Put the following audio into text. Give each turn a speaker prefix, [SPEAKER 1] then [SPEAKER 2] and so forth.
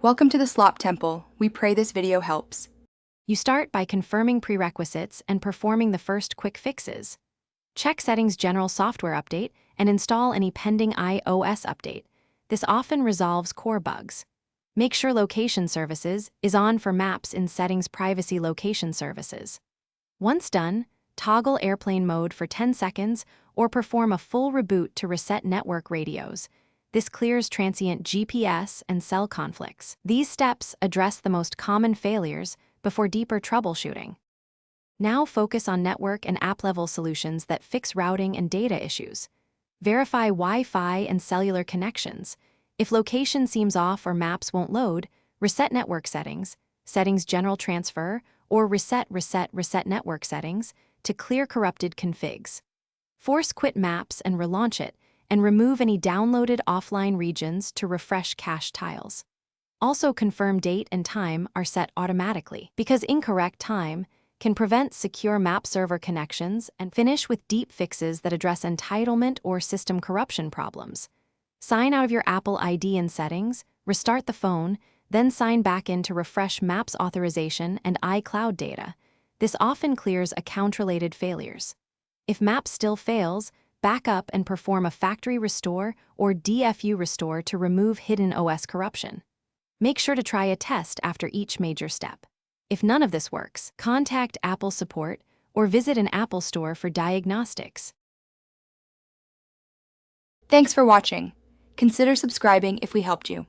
[SPEAKER 1] Welcome to the Slop Temple. We pray this video helps.
[SPEAKER 2] You start by confirming prerequisites and performing the first quick fixes. Check Settings General Software Update and install any pending iOS update. This often resolves core bugs. Make sure Location Services is on for maps in Settings Privacy Location Services. Once done, toggle airplane mode for 10 seconds or perform a full reboot to reset network radios. This clears transient GPS and cell conflicts. These steps address the most common failures before deeper troubleshooting. Now focus on network and app-level solutions that fix routing and data issues. Verify Wi-Fi and cellular connections. If location seems off or maps won't load, reset network settings, Settings General Transfer, or reset network settings to clear corrupted configs. Force quit maps and relaunch it, and remove any downloaded offline regions to refresh cache tiles. Also confirm date and time are set automatically, because incorrect time can prevent secure map server connections, and finish with deep fixes that address entitlement or system corruption problems. Sign out of your Apple ID in Settings, restart the phone, then sign back in to refresh Maps authorization and iCloud data. This often clears account-related failures. If Maps still fails, back up and perform a factory restore or DFU restore to remove hidden OS corruption. Make sure to try a test after each major step. If none of this works, contact Apple support or visit an Apple store for diagnostics.
[SPEAKER 1] Thanks for watching. Consider subscribing if we helped you.